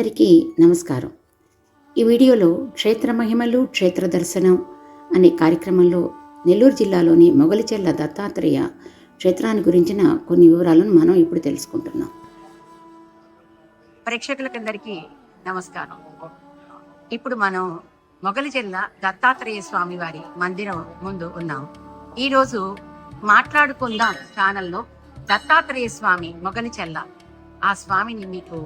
అందరికీ నమస్కారం. ఈ వీడియోలో క్షేత్ర మహిమలు క్షేత్ర దర్శనం అనే కార్యక్రమంలో నెల్లూరు జిల్లాలోని మొగలిచెర్ల దత్తాత్రేయ క్షేత్రాన్ని గురించిన కొన్ని వివరాలను మనం ఇప్పుడు తెలుసుకుంటున్నాం. ప్రేక్షకులకందరికీ నమస్కారం. ఇప్పుడు మనం మొగలిచెర్ల దత్తాత్రేయ స్వామి వారి మందిరం ముందు ఉన్నాం. ఈరోజు మాట్లాడుకుందాం ఛానల్లో దత్తాత్రేయ స్వామి మొగలిచెర్ల ఆ స్వామిని మీకు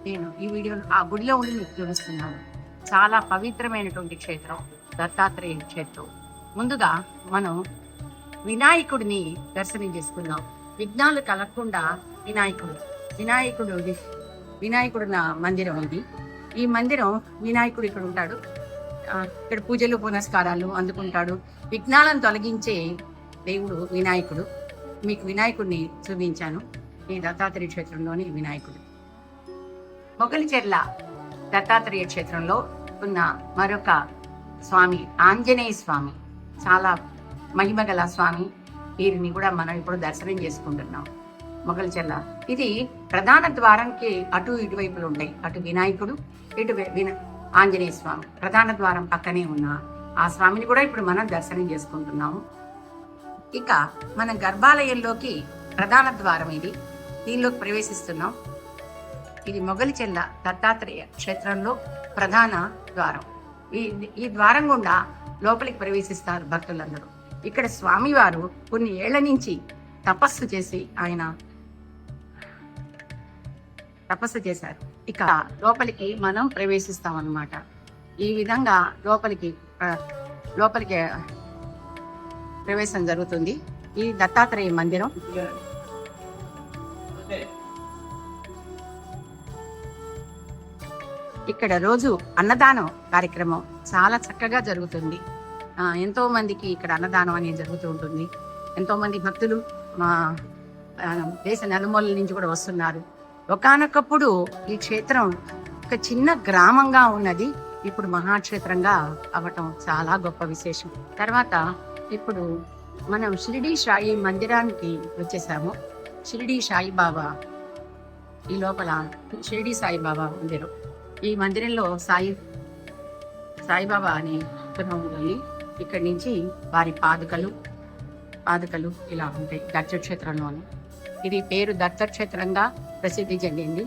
నేను ఈ వీడియోలో ఆ గుడిలో ఉండి మీకు చూపిస్తున్నాను. చాలా పవిత్రమైనటువంటి క్షేత్రం దత్తాత్రేయ క్షేత్రం. ముందుగా మనం వినాయకుడిని దర్శనం చేసుకుందాం. విఘ్నాలు కలగకుండా వినాయకుడు నా మందిరం ఇది. ఈ మందిరం వినాయకుడు ఇక్కడ ఉంటాడు. ఇక్కడ పూజలు పునస్కారాలు అందుకుంటాడు. విఘ్నాలను తొలగించే దేవుడు వినాయకుడు. మీకు వినాయకుడిని చూపించాను. ఈ దత్తాత్రేయ క్షేత్రంలోని వినాయకుడు. మొగలిచెర్ల దత్తాత్రేయ క్షేత్రంలో ఉన్న మరొక స్వామి ఆంజనేయ స్వామి, చాలా మహిమగల స్వామి. వీరిని కూడా మనం ఇప్పుడు దర్శనం చేసుకుంటున్నాం. మొగలిచెర్ల ఇది ప్రధాన ద్వారంకి అటు ఇటువైపులు ఉంటాయి. అటు వినాయకుడు, ఇటు ఆంజనేయ స్వామి. ప్రధాన ద్వారం పక్కనే ఉన్న ఆ స్వామిని కూడా ఇప్పుడు మనం దర్శనం చేసుకుంటున్నాము. ఇక మనం గర్భాలయంలోకి ప్రధాన ద్వారం ఇది. దీనిలోకి ప్రవేశిస్తున్నాం. ఇది మొగలిచెర్ల దత్తాత్రేయ క్షేత్రంలో ప్రధాన ద్వారం. ఈ ద్వారం గుండా లోపలికి ప్రవేశిస్తారు భక్తులందరూ. ఇక్కడ స్వామివారు కొన్ని ఏళ్ల నుంచి తపస్సు చేశారు. ఇక లోపలికి మనం ప్రవేశిస్తాం అన్నమాట. ఈ విధంగా లోపలికి ప్రవేశం జరుగుతుంది. ఈ దత్తాత్రేయ మందిరం. ఇక్కడ రోజు అన్నదానం కార్యక్రమం చాలా చక్కగా జరుగుతుంది. ఎంతో మందికి ఇక్కడ అన్నదానం అనేది జరుగుతూ ఉంటుంది. ఎంతో మంది భక్తులు మా దేశ నలుమూలల నుంచి కూడా వస్తున్నారు. ఒకానొకప్పుడు ఈ క్షేత్రం ఒక చిన్న గ్రామంగా ఉన్నది. ఇప్పుడు మహాక్షేత్రంగా అవ్వటం చాలా గొప్ప విశేషం. తర్వాత ఇప్పుడు మనం షిరిడి సాయి మందిరానికి వచ్చేసాము. షిరిడి సాయిబాబా, ఈ లోపల షిరిడి సాయిబాబా మందిరం. ఈ మందిరంలో సాయిబాబా అనే ఉంది. ఇక్కడి నుంచి వారి పాదుకలు ఇలా ఉంటాయి దత్తక్షేత్రంలోని. ఇది పేరు దత్తక్షేత్రంగా ప్రసిద్ధి చెందింది.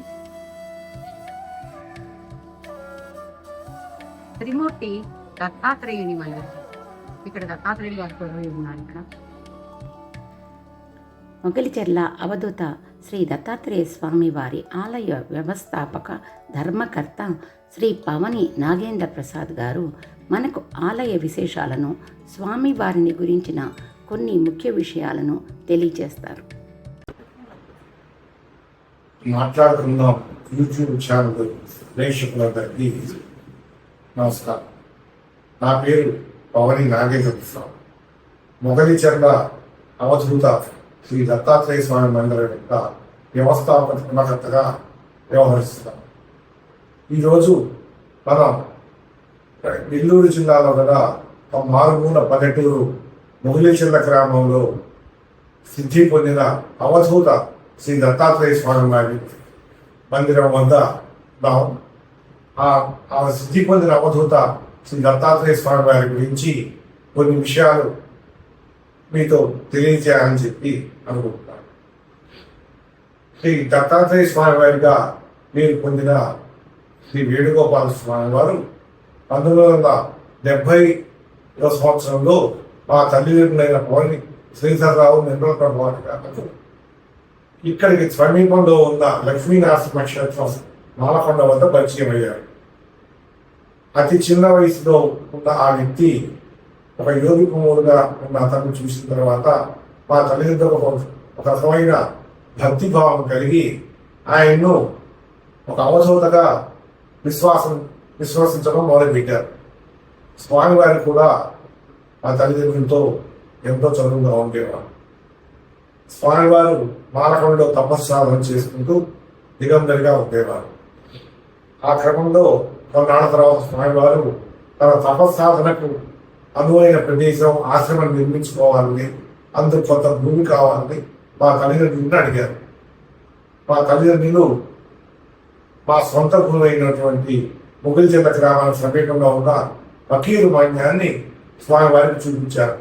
త్రిమూర్తి దత్తాత్రేయుని మందిరం. ఇక్కడ దత్తాత్రేయుడు గారు కూడా ఉన్నారు. ఇక్కడ మొగలిచెర్ల అవధూత శ్రీ దత్తాత్రేయ స్వామి వారి ఆలయ వ్యవస్థాపక ధర్మకర్త శ్రీ పవని నాగేంద్ర ప్రసాద్ గారు మనకు ఆలయ విశేషాలను, స్వామివారిని గురించిన కొన్ని ముఖ్య విషయాలను తెలియజేస్తారు. మాట్లాడుకుందాం యూట్యూబ్ ఛానల్ ప్రేక్షకులందరికీ నమస్కారం. నా పేరు పవని నాగేంద్ర ప్రసాద్. మొగలిచెర్ల అవధూత శ్రీ దత్తాత్రేయ స్వామి మందిరం యొక్క వ్యవస్థాపకర్తగా వ్యవహరిస్తున్నాం. ఈరోజు మనం నెల్లూరు జిల్లాలో గల మారుమూల పల్లెటూరు మొగలిచెర్ల గ్రామంలో సిద్ధి పొందిన అవధూత శ్రీ దత్తాత్రేయ స్వామి వారి మందిరం వద్ద ఆ సిద్ధి పొందిన అవధూత శ్రీ దత్తాత్రేయ స్వామి వారి గురించి కొన్ని విషయాలు మీతో తెలియజేయాలని చెప్పి అనుకుంటున్నాను. శ్రీ దత్తాత్రేయ స్వామి వారిగా మీరు పొందిన శ్రీ వేణుగోపాల స్వామి వారు 1970వ సంవత్సరంలో మా తల్లిదండ్రులైన పవని శ్రీధర్రావు నిర్మల ప్రభావం గారు ఇక్కడికి సమీపంలో ఉన్న లక్ష్మీనరసింహ క్షేత్రం మాలకొండ వద్ద పరిచయం అయ్యారు. అతి చిన్న వయసులో ఉన్న ఆ వ్యక్తి ఒక యోగి కుమారుగా ఉన్న అతన్ని చూసిన తర్వాత మా తల్లిదండ్రులకు ఒక రకమైన భక్తిభావం కలిగి ఆయన్ను ఒక అవధూతగా విశ్వసించడం మొదలుపెట్టారు. స్వామివారి కూడా మా తల్లిదండ్రులతో ఎంతో చదువుగా ఉండేవారు. స్వామివారు మాలకొండలో తపస్సాధన చేసుకుంటూ దిగంబరిగా ఉండేవారు. ఆ క్రమంలో కొన్నాళ్ళ తర్వాత స్వామివారు తన తపస్సాధనకు అనువైన ప్రదేశం, ఆశ్రమం నిర్మించుకోవాలని, అందుకు కొంత భూమి కావాలని మా తల్లిదండ్రులను అడిగారు. మా తల్లిదండ్రులు మా సొంత భూమి అయినటువంటి ముగిల్చెల్ల గ్రామానికి సమీపంగా ఉన్న ఫకీరు మాన్యాన్ని స్వామివారికి చూపించారు.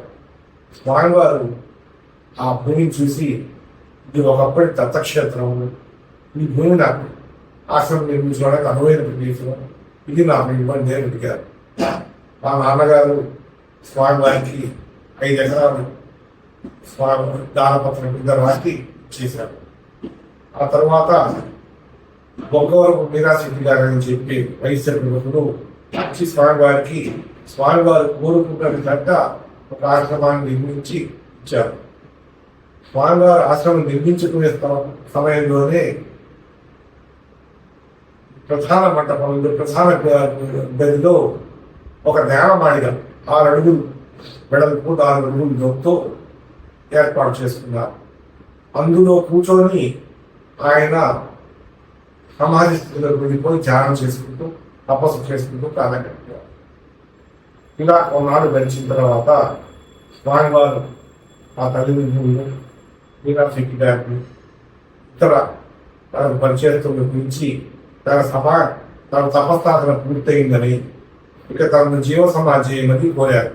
స్వామివారు ఆ భూమిని చూసి, ఇది ఒకప్పటి దత్తక్షేత్రం, ఈ భూమి నాకు ఆశ్రమం నిర్మించడానికి అనువైన ప్రదేశం, ఇది నాకు ఇబ్బంది అని అడిగారు. మా నాన్నగారు స్వామివారికి 5 ఎకరాలు స్వామి దానపత్రం కింద రాసి చేశారు. ఆ తర్వాత బొగ్గవరపు మీరాశెట్టి గారు అని చెప్పి వైద్య ప్రముఖులు వచ్చి స్వామివారు కోరుకున్న గంట ఒక ఆశ్రమాన్ని నిర్మించి ఇచ్చారు. స్వామివారి ఆశ్రమం నిర్మించుకునే సమయంలోనే ప్రధాన మంటపంలో ప్రధాన గదిలో ఒక నేలమాళిగ 6 అడుగులు వెడల్పు 4 అడుగులు లోతుతో ఏర్పాటు చేసుకున్నారు. అందులో కూర్చొని ఆయన సమాధి స్థితిలో వెళ్ళిపోయి ధ్యానం చేసుకుంటూ తపస్సు చేసుకుంటూ ప్రారంభించారు. ఇలా కొన్నాళ్ళు గడిచిన తర్వాత స్వామివారు ఆ తల్లిదండ్రులను మీరాశెట్టి గారిని ఇతర తన పరిచయస్తులను పిలిచి తన తపస్థాపన పూర్తయిందని, ఇక తనను జీవ సమాధి చేయమని కోరారు.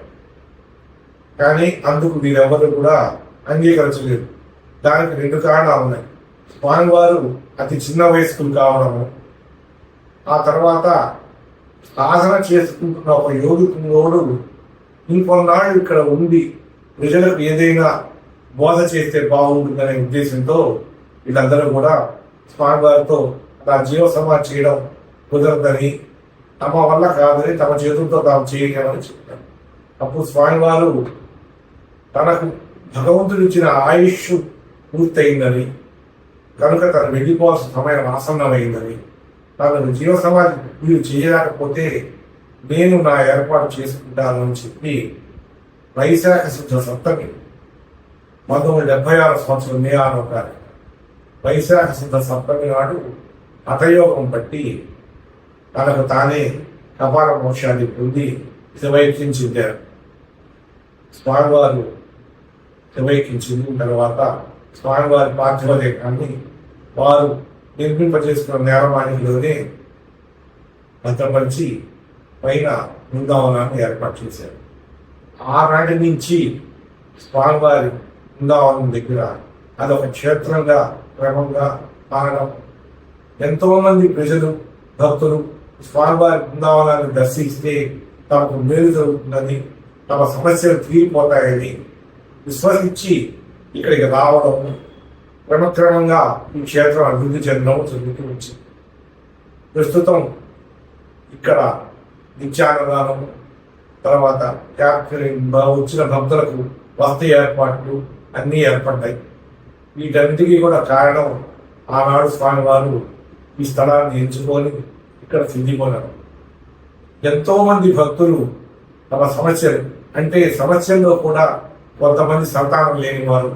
కానీ అందుకు వీరెవరు కూడా అంగీకరించలేదు. దానికి 2 కారణాలు ఉన్నాయి. స్వామివారు అతి చిన్న వయస్కులు కావడము, ఆ తర్వాత సాధన చేసుకుంటున్న ఒక యోగికుడు ఇంకొన్నాళ్ళు ఇక్కడ ఉండి ప్రజలకు ఏదైనా బోధ చేస్తే బాగుంటుందనే ఉద్దేశంతో వీళ్ళందరూ కూడా స్వామివారితో అలా జీవ సమాధి చేయడం కుదరదని, తమ వల్ల కాదని తమ చేతులతో తాము చేయగలమని చెప్పారు. అప్పుడు స్వామివారు తనకు భగవంతుడు ఇచ్చిన ఆయుష్ పూర్తయిందని, కనుక తను వెళ్ళిపోవాల్సిన సమయం ఆసన్నమైందని, తనను జీవ సమాధి వీరు చేయలేకపోతే నేను నా ఏర్పాటు చేసుకుంటాను అని చెప్పి వైశాఖ శుద్ధ సప్తమి 1976 సంవత్సరం మే 6వ తారీఖు వైశాఖ శుద్ధ సప్తమి నాడు హఠయోగం బట్టి తనకు తానే కపాల మోక్షాన్ని పొంది శివైక్యం చెందారు. స్వామివారు శివైక్యం చెందిన తర్వాత స్వామివారి పార్థివ దేహాన్ని వారు నిర్మింపజేసుకున్న నేలమాళిగలోనే భద్రపరిచి పైన బృందావనాన్ని ఏర్పాటు చేశారు. ఆనాటి నుంచి స్వామివారి బృందావనం దగ్గర అదొక క్షేత్రంగా క్రమంగా మారడం, ఎంతో మంది ప్రజలు భక్తులు స్వామివారి బృందావనాన్ని దర్శిస్తే తమకు మేలు జరుగుతుందని, తమ సమస్యలు తీరిపోతాయని విశ్వసించి ఇక్కడికి రావడం, క్రమక్రమంగా ఈ క్షేత్రం అభివృద్ధి చెందడం జరుగుతూ వచ్చింది. ప్రస్తుతం ఇక్కడ నిత్యాన్నదానం, తర్వాత వచ్చిన భక్తులకు వసతి ఏర్పాట్లు అన్నీ ఏర్పడ్డాయి. వీటన్నిటికీ కూడా కారణం ఆనాడు స్వామివారు ఈ స్థలాన్ని ఎంచుకొని ఇక్కడ సిద్ధిపోయినారు. ఎంతో మంది భక్తులు తమ సమస్యలు, అంటే సమస్యల్లో కూడా కొంతమంది సంతానం లేని వారు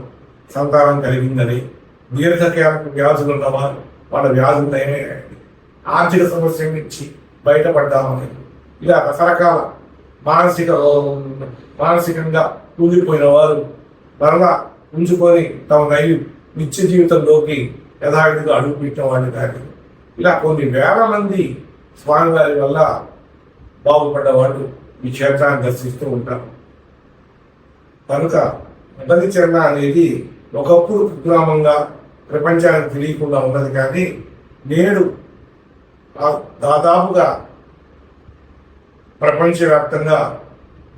సంతానం కలిగిందని, దీర్ఘకాలిక వ్యాధులు ఉన్నవారు వాళ్ళ వ్యాధులు నయమయ్యాయి, ఆర్థిక సమస్య నుంచి బయటపడ్డామని, ఇలా రకరకాల మానసికంగా కూలిపోయిన వారు మరలా ఉంచుకొని తమ నిత్య జీవితంలోకి యథావిధిగా అడుగుపెట్టిన వాళ్ళు కానీ, ఇలా కొన్ని వేల మంది స్వామివారి వల్ల బాగుపడ్డ వాళ్ళు ఈ క్షేత్రాన్ని దర్శిస్తూ ఉంటారు. కనుక మొదలిచెర్ల అనేది ఒకప్పుడు కుగ్రామంగా ప్రపంచానికి తెలియకుండా ఉన్నది, కానీ నేడు దాదాపుగా ప్రపంచవ్యాప్తంగా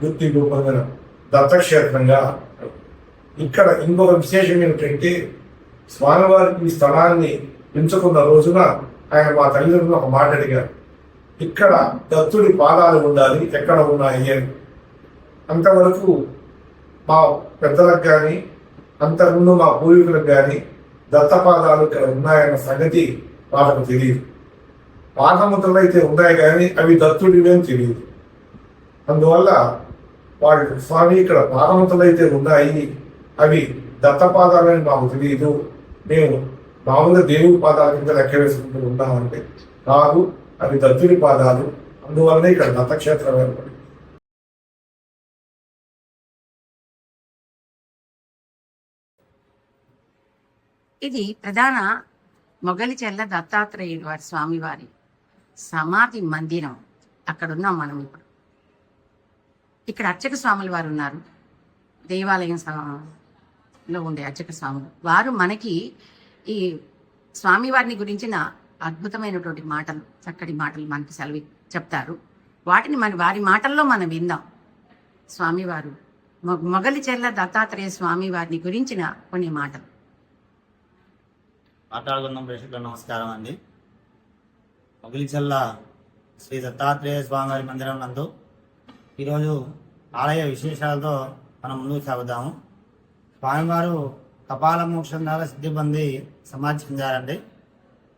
గుర్తింపు పొందిన దత్తక్షేత్రంగా. ఇక్కడ ఇంకొక విశేషం ఏమిటంటే, స్వామివారికి ఈ స్థలాన్ని ఎంచుకున్న రోజున ఆయన మా తల్లిదండ్రులు ఒక మాట అడిగారు, ఇక్కడ దత్తుడి పాదాలు ఉండాలి, ఎక్కడ ఉన్నాయి అని. అంతవరకు మా పెద్దలకు కానీ అంతకుముందు మా పూర్వీకులకు కానీ దత్తపాదాలు ఇక్కడ ఉన్నాయన్న సంగతి వాళ్ళకు తెలియదు. పాదముద్రలు అయితే ఉన్నాయి కానీ అవి దత్తుడివేం తెలియదు. అందువల్ల వాళ్ళు స్వామి ఇక్కడ పాదముద్రలు అయితే ఉన్నాయి, అవి దత్తపాదాలని మాకు తెలియదు, మేము మామూలుగా దేవుడి పాదాల కింద లెక్క వేసుకుంటూ ఉన్నామంటే కాదు, అవి దత్తుడి పాదాలు, అందువల్లనే ఇక్కడ దత్తక్షేత్రం ఏర్పడింది. ఇది ప్రధాన మొగలిచెర్ల దత్తాత్రేయుడు వారి స్వామివారి సమాధి మందిరం అక్కడ ఉన్నాం మనం ఇప్పుడు. ఇక్కడ అర్చక స్వాములు వారు ఉన్నారు, దేవాలయంలో ఉండే అర్చక స్వాములు వారు మనకి ఈ స్వామివారిని గురించిన అద్భుతమైనటువంటి మాటలు, చక్కటి మాటలు మనకి చెప్తారు. వాటిని వారి మాటల్లో మనం విందాం. స్వామివారు మొగలిచెర్ల దత్తాత్రేయ స్వామి వారిని గురించిన కొన్ని మాటలు మాట్లాడుకుందాం. ప్రేక్షకులకు నమస్కారం అండి. మొగలిచెర్ల శ్రీ దత్తాత్రేయ స్వామివారి మందిరం నందు ఈరోజు ఆలయ విశేషాలతో మనం ముందుకు సాగుదాము. స్వామివారు కపాల మోక్షం ద్వారా సిద్ధి పొంది సమాధి చెందారండి.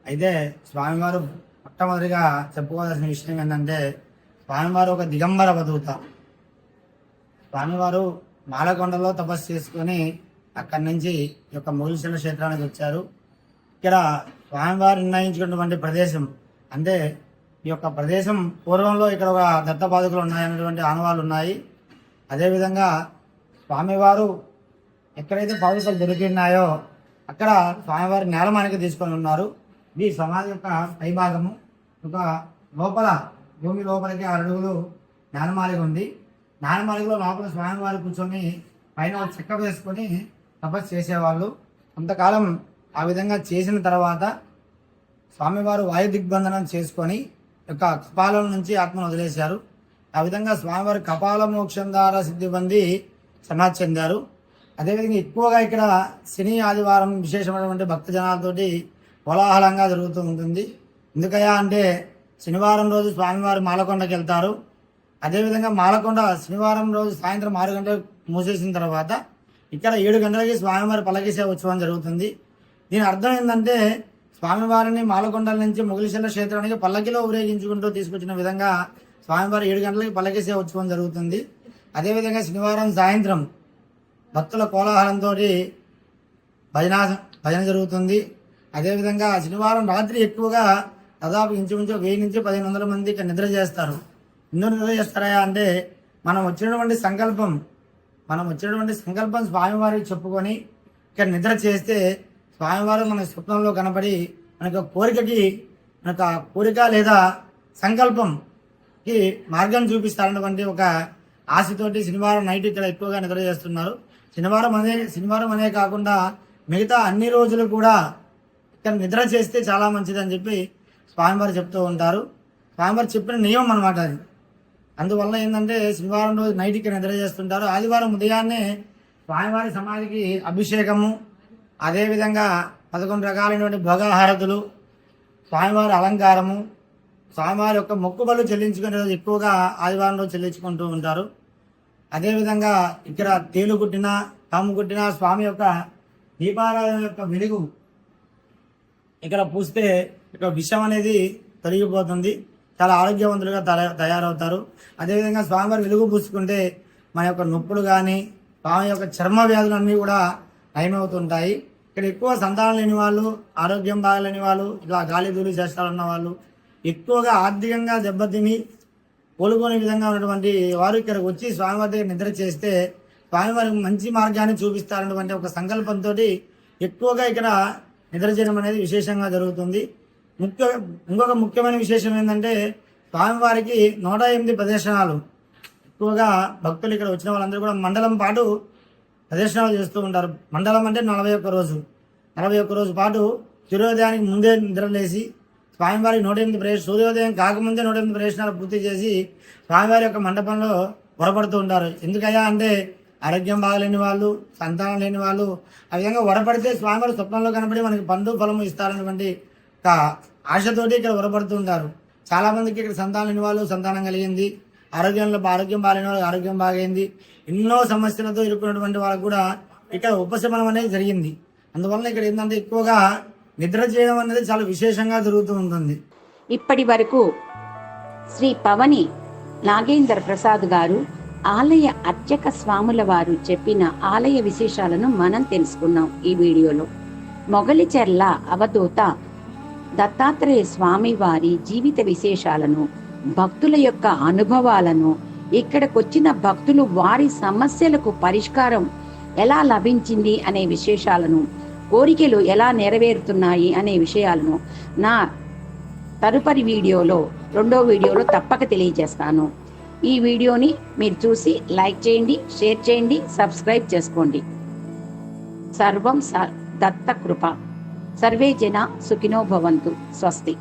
అయితే స్వామివారు మొట్టమొదటిగా చెప్పుకోవాల్సిన విషయం ఏంటంటే, స్వామివారు ఒక దిగంబర అవధూత. స్వామివారు మాలకొండలో తపస్సు చేసుకొని అక్కడి నుంచి ఈ యొక్క మొగలిచెర్ల క్షేత్రానికి వచ్చారు. ఇక్కడ స్వామివారు నిర్ణయించుకున్నటువంటి ప్రదేశం అంటే ఈ యొక్క ప్రదేశం పూర్వంలో ఇక్కడ ఒక దత్తపాదుకలు ఉన్నాయన్నటువంటి ఆనవాళ్ళు ఉన్నాయి. అదేవిధంగా స్వామివారు ఎక్కడైతే పాదుకలు దొరికినాయో అక్కడ స్వామివారి నేలమానికి తీసుకొని ఉన్నారు. ఈ సమాధి యొక్క పైభాగము ఒక లోపల భూమి లోపలికి 6 అడుగులు నేలమాలిక ఉంది. నేలమాలికలో లోపల స్వామివారు కూర్చొని పైన ఒక చెక్క వేసుకొని తపస్సు చేసేవాళ్ళు. కొంతకాలం ఆ విధంగా చేసిన తర్వాత స్వామివారు వాయు దిగ్బంధనం చేసుకొని యొక్క కపాలం నుంచి ఆత్మను వదిలేశారు. ఆ విధంగా స్వామివారి కపాల మోక్షం ద్వారా సిద్ధి పొంది సమాధి చెందారు. అదేవిధంగా ఎక్కువగా ఇక్కడ శని ఆదివారం విశేషమైనటువంటి భక్త జనాలతోటి కోలాహలంగా జరుగుతూ ఉంటుంది. ఎందుకయ్యా అంటే శనివారం రోజు స్వామివారు మాలకొండకి వెళ్తారు. అదేవిధంగా మాలకొండ శనివారం రోజు సాయంత్రం 6 గంటలకు మూసేసిన తర్వాత ఇక్కడ 7 గంటలకి స్వామివారి పల్లకి సేవ ఉత్సవం జరుగుతుంది. దీని అర్థం ఏంటంటే, స్వామివారిని మాలకొండల నుంచి మొగలిచెర్ల క్షేత్రానికి పల్లకిలో ఊరేగించుకుంటూ తీసుకొచ్చిన విధంగా స్వామివారి 7 గంటలకి పల్లకి సేవ ఉత్సవం జరుగుతుంది. అదేవిధంగా శనివారం సాయంత్రం భక్తుల కోలాహలంతో భజన జరుగుతుంది. అదేవిధంగా శనివారం రాత్రి ఎక్కువగా దాదాపు ఇంచుమించు 1000 నుంచి 1500 మంది ఇక్కడ నిద్ర చేస్తారు. ఎందుకు నిద్ర చేస్తారా అంటే, మనం వచ్చినటువంటి సంకల్పం స్వామివారికి చెప్పుకొని ఇక్కడ నిద్ర చేస్తే స్వామివారు మన స్వప్నంలో కనపడి మనకు కోరిక లేదా సంకల్పంకి మార్గం చూపిస్తారన్నటువంటి ఒక ఆశతోటి శనివారం నైట్ ఇక్కడ ఎక్కువగా నిద్ర చేస్తున్నారు. శనివారం అనే కాకుండా మిగతా అన్ని రోజులు కూడా ఇక్కడ నిద్ర చేస్తే చాలా మంచిదని చెప్పి స్వామివారు చెప్తూ ఉంటారు. స్వామివారు చెప్పిన నియమం అన్నమాట అది. అందువల్ల ఏంటంటే శనివారం రోజు నైట్ ఇక్కడ నిద్ర చేస్తుంటారు. ఆదివారం ఉదయాన్నే స్వామివారి సమాధికి అభిషేకము, అదేవిధంగా 11 రకాలైనటువంటి భోగాహారతులు, స్వామివారి అలంకారము, స్వామివారి యొక్క మొక్కుబళ్ళు చెల్లించుకునే రోజు ఎక్కువగా ఆదివారం రోజు చెల్లించుకుంటూ ఉంటారు. అదేవిధంగా ఇక్కడ తేలు కుట్టినా పాము కుట్టినా స్వామి యొక్క దీపారాధన యొక్క వెలుగు ఇక్కడ పూస్తే ఇక విషం అనేది తొలగిపోతుంది, చాలా ఆరోగ్యవంతులుగా తయారవుతారు. అదేవిధంగా స్వామివారి వెలుగు పూసుకుంటే మన యొక్క నొప్పులు కానీ స్వామి యొక్క చర్మ వ్యాధులన్నీ కూడా నయమవుతుంటాయి. ఇక్కడ ఎక్కువ సంతానం లేని వాళ్ళు, ఆరోగ్యం బాగలేని వాళ్ళు, ఇలా గాలి ధూళి చేష్టాలు ఉన్న వాళ్ళు, ఎక్కువగా ఆర్థికంగా దెబ్బతిని కోలుకోని విధంగా ఉన్నటువంటి వారు ఇక్కడికి వచ్చి స్వామివారి దగ్గర నిద్ర చేస్తే స్వామివారికి మంచి మార్గాన్ని చూపిస్తారన్నటువంటి ఒక సంకల్పంతో ఎక్కువగా ఇక్కడ నిద్ర చేయడం అనేది విశేషంగా జరుగుతుంది. ఇంకొక ముఖ్యమైన విశేషం ఏంటంటే, స్వామివారికి 108 ప్రదర్శనాలు. ఎక్కువగా భక్తులు ఇక్కడ వచ్చిన వాళ్ళందరూ కూడా మండలం పాటు ప్రదర్శనలు చేస్తూ ఉంటారు. మండలం అంటే 41 రోజు. 41 రోజు పాటు సూర్యోదయానికి ముందే నిద్రలేసి స్వామివారికి 108 సూర్యోదయం కాకముందే 108 ప్రదర్శనాలు పూర్తి చేసి స్వామివారి యొక్క మండపంలో వరపడుతూ ఉంటారు. ఎందుకయ్యా అంటే, ఆరోగ్యం బాగలేని వాళ్ళు, సంతానం లేని వాళ్ళు ఆ విధంగా వరపడితే స్వామివారి స్వప్నంలో కనబడి మనకి పండు ఫలము ఇస్తారన్నటువంటి ఒక ఆశతోటి ఇక్కడ వరపడుతూ ఉంటారు. చాలామందికి ఇక్కడ సంతానం లేని వాళ్ళు సంతానం కలిగింది, ఆరోగ్యం బాగాలేని వాళ్ళు ఆరోగ్యం బాగైంది, ఎన్నో సమస్యలతో ఇరుక్కున్నటువంటి వాళ్ళకు కూడా ఇక్కడ ఉపశమనం అనేది జరిగింది. అందువల్ల ఇక్కడ ఏంటంటే ఎక్కువగా నిద్ర చేయడం అనేది చాలా విశేషంగా జరుగుతూ ఉంటుంది. ఇప్పటి వరకు శ్రీ పవని నాగేంద్ర ప్రసాద్ గారు ఆలయ అర్చక స్వాముల వారు చెప్పిన ఆలయ విశేషాలను మనం తెలుసుకున్నాం. ఈ వీడియోలో మొగలిచెర్ల అవధూత దత్తాత్రేయ స్వామి వారి జీవిత విశేషాలను, భక్తుల యొక్క అనుభవాలను, ఇక్కడికొచ్చిన భక్తులు వారి సమస్యలకు పరిష్కారం ఎలా లభించింది అనే విశేషాలను కోరికలు ఎలా నెరవేరుతున్నాయి అనే విషయాలను నా తదుపరి వీడియోలో 2వ వీడియోలో తప్పక తెలియజేస్తాను. ఈ వీడియోని మీరు చూసి లైక్ చేయండి, షేర్ చేయండి, సబ్స్క్రైబ్ చేసుకోండి. సర్వం దత్త కృప. సర్వే జన సుఖినో భవంతు. స్వస్తి.